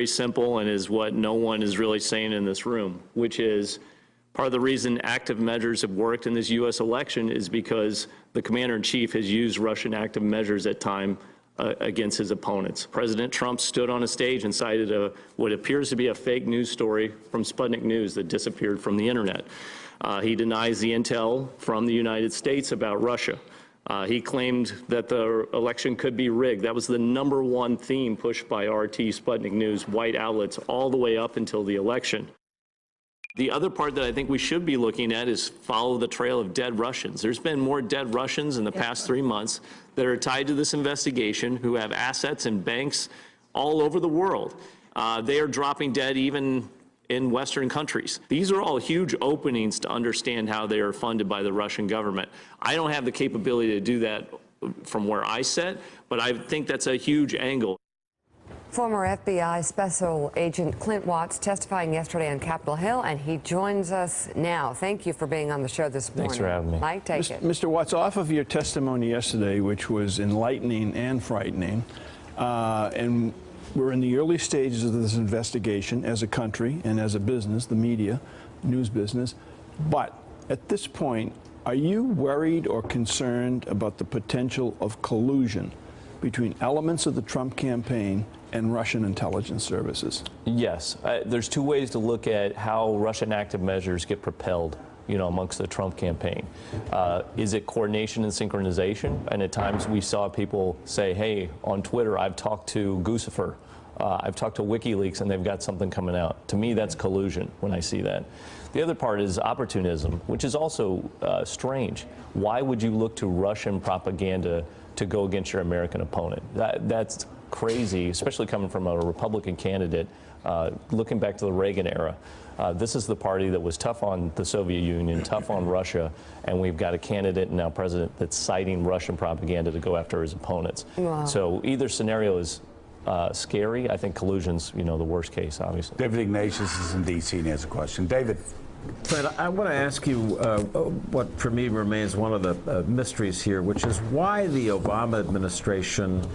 simple and is what no one is really saying in this room, which is part of the reason active measures have worked in this U.S. election is because the commander-in-chief has used Russian active measures at time against his opponents. President Trump stood on a stage and cited what appears to be a fake news story from Sputnik News that disappeared from the internet. He denies the intel from the United States about Russia. He claimed that the election could be rigged. That was the #1 theme pushed by RT, Sputnik News, white outlets all the way up until the election. The other part that I think we should be looking at is follow the trail of dead Russians. There's been more dead Russians in the past 3 months that are tied to this investigation who have assets in banks all over the world. They are dropping dead even in Western countries. These are all huge openings to understand how they are funded by the Russian government. I don't have the capability to do that from where I sit, but I think that's a huge angle. Former FBI Special Agent Clint Watts testifying yesterday on Capitol Hill, and he joins us now. Thank you for being on the show this morning. Thanks for having me. Mike, take it. Mr. Watts, off of your testimony yesterday, which was enlightening and frightening, and we're in the early stages of this investigation as a country and as a business, the media, news business, but at this point, are you worried or concerned about the potential of collusion between elements of the Trump campaign and Russian intelligence services? Yes. There's two ways to look at how Russian active measures get propelled, amongst the Trump campaign. Is it coordination and synchronization? And at times we saw people say, hey, on Twitter, I've talked to Guccifer. I've talked to WikiLeaks, and they've got something coming out. To me, that's collusion when I see that. The other part is opportunism, which is also strange. Why would you look to Russian propaganda to go against your American opponent? That's crazy, especially coming from a Republican candidate, looking back to the Reagan era. This is the party that was tough on the Soviet Union, tough on Russia, and we've got a candidate and now president that's citing Russian propaganda to go after his opponents. Wow. So either scenario is scary. I think collusion's, the worst case, obviously. David Ignatius is in D.C. and he has a question. David. Fred, I want to ask you what for me remains one of the mysteries here, which is why the Obama administration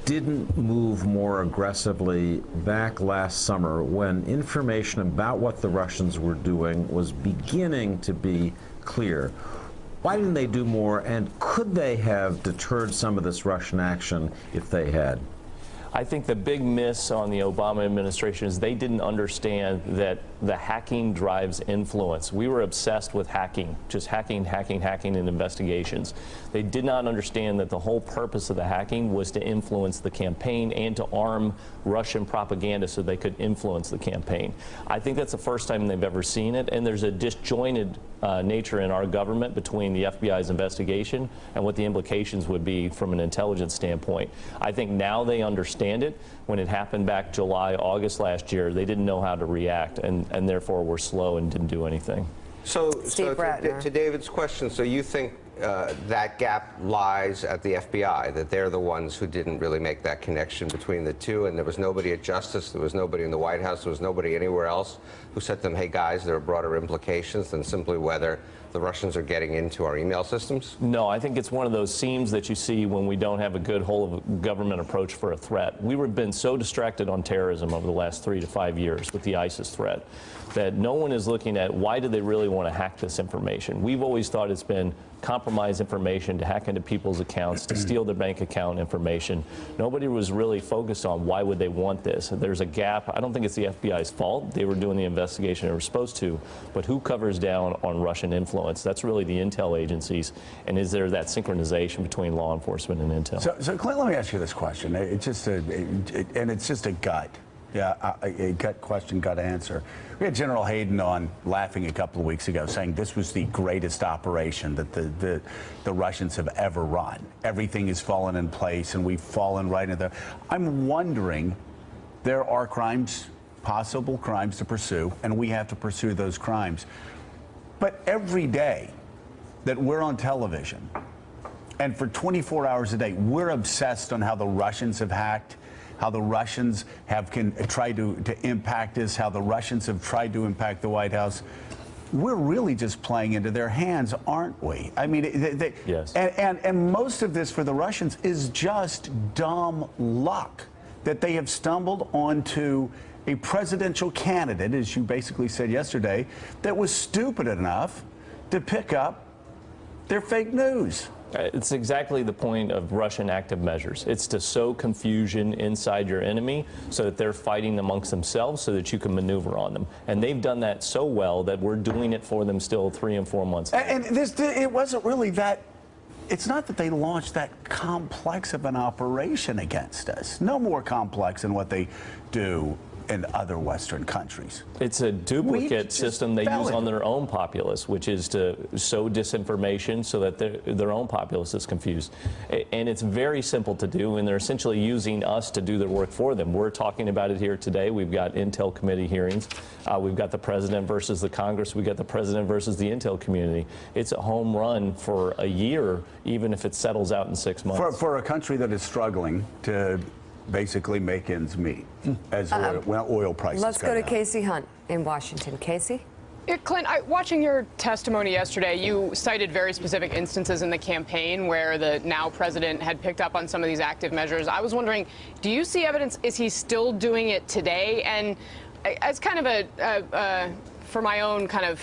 didn't move more aggressively back last summer when information about what the Russians were doing was beginning to be clear. Why didn't they do more, and could they have deterred some of this Russian action if they had? I think the big miss on the Obama administration is they didn't understand that the hacking drives influence. We were obsessed with hacking, just hacking in investigations. They did not understand that the whole purpose of the hacking was to influence the campaign and to arm Russian propaganda so they could influence the campaign. I think that's the first time they've ever seen it, and there's a disjointed nature in our government between the FBI's investigation and what the implications would be from an intelligence standpoint. I think now they understand it. When it happened back July, August last year, they didn't know how to react, and therefore were slow and didn't do anything. So to David's question, so you think that gap lies at the FBI, that they're the ones who didn't really make that connection between the two, and there was nobody at Justice, there was nobody in the White House, there was nobody anywhere else who said to them, hey guys, there are broader implications than simply whether the Russians are getting into our email systems? No, I think it's one of those seams that you see when we don't have a good whole of government approach for a threat. We've been so distracted on terrorism over the last 3 to 5 years with the ISIS threat that no one is looking at why do they really want to hack this information. We've always thought it's been compromise information, to hack into people's accounts, to steal their bank account information. Nobody was really focused on why would they want this. There's a gap. I don't think it's the FBI's fault. They were doing the investigation they were supposed to, but who covers down on Russian influence? That's really the intel agencies, and is there that synchronization between law enforcement and intel? So Clint, let me ask you this question. It's just it's just a gut. Yeah, a gut question, gut answer. We had General Hayden on laughing a couple of weeks ago, saying this was the greatest operation that the Russians have ever run. Everything has fallen in place, and we've fallen right into there. I'm wondering, there are crimes, possible crimes to pursue, and we have to pursue those crimes. But every day that we're on television, and for 24 hours a day, we're obsessed on how the Russians have hacked, how the Russians have tried to impact us, how the Russians have tried to impact the White House. We're really just playing into their hands, aren't we? I mean, yes. And most of this for the Russians is just dumb luck. that they have stumbled onto a presidential candidate, as you basically said yesterday, that was stupid enough to pick up their fake news. It's exactly the point of Russian active measures. It's to sow confusion inside your enemy so that they're fighting amongst themselves so that you can maneuver on them. And they've done that so well that we're doing it for them still 3 and 4 months later. And it wasn't really that. It's not that they launched that complex of an operation against us. No more complex than what they do in other Western countries. It's a duplicate system they use on it. their own populace, which is to sow disinformation so that their own populace is confused. And it's very simple to do, and they're essentially using us to do their work for them. We're talking about it here today. We've got Intel committee hearings. We've got the president versus the Congress. We've got the president versus the Intel community. It's a home run for a year, even if it settles out in 6 months. For a country that is struggling to basically make ends meet as oil prices Let's go to down. Casey Hunt in Washington. Casey? Yeah, Clint, watching your testimony yesterday, you cited very specific instances in the campaign where the now president had picked up on some of these active measures. I was wondering, do you see evidence? Is he still doing it today? And as kind of for my own kind of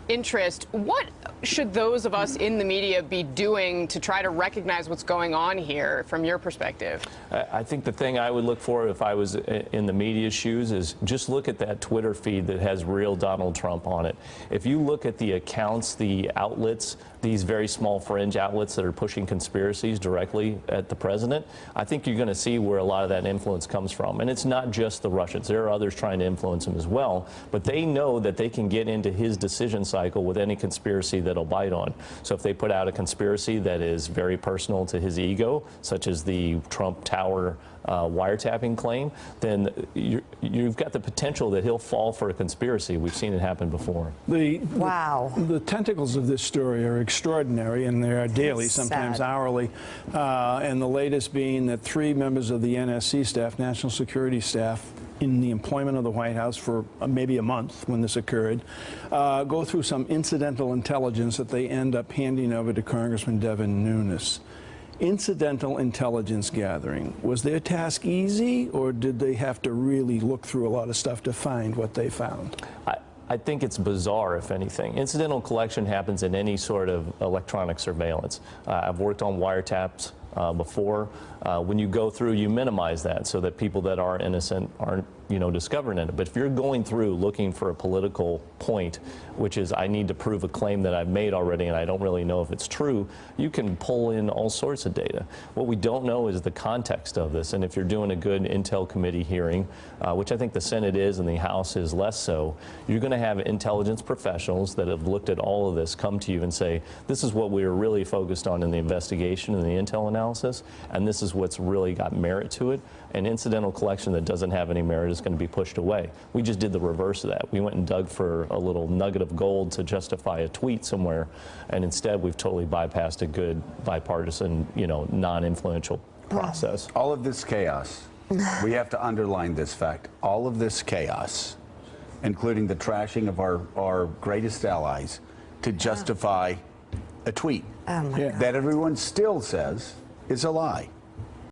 interest, what should those of us in the media be doing to try to recognize what's going on here from your perspective? I think the thing I would look for if I was in the media's shoes is just look at that Twitter feed that has real Donald Trump on it. If you look at the accounts, the outlets, these very small fringe outlets that are pushing conspiracies directly at the president, I think you're going to see where a lot of that influence comes from. And it's not just the Russians. There are others trying to influence him as well. But they know that they can get into his decision cycle with any conspiracy that'll bite on. So if they put out a conspiracy that is very personal to his ego, such as the Trump Tower wiretapping claim, then you've got the potential that he'll fall for a conspiracy. We've seen it happen before. Wow. The tentacles of this story are extraordinary, and they are daily, sometimes Sad. hourly. And the latest being that 3 members of the NSC staff, National Security Staff, in the employment of the White House for maybe a month when this occurred, go through some incidental intelligence that they end up handing over to Congressman Devin Nunes. Incidental intelligence gathering. Was their task easy, or did they have to really look through a lot of stuff to find what they found? I think it's bizarre, if anything. Incidental collection happens in any sort of electronic surveillance. I've worked on wiretaps before. When you go through, you minimize that so that people that are innocent aren't, discovered in it. But if you're going through looking for a political point, which is I need to prove a claim that I've made already and I don't really know if it's true, you can pull in all sorts of data. What we don't know is the context of this. And if you're doing a good Intel committee hearing, which I think the Senate is and the House is less so, you're going to have intelligence professionals that have looked at all of this come to you and say, this is what we were really focused on in the investigation and the intel analysis, and this is what's really got merit to it. An incidental collection that doesn't have any merit is going to be pushed away. We just did the reverse of that. We went and dug for a little nugget of gold to justify a tweet somewhere, and instead we've totally bypassed a good bipartisan, non-influential process. All of this chaos, we have to underline this fact, all of this chaos, including the trashing of our greatest allies, to justify a tweet Oh my God. that everyone still says is a lie.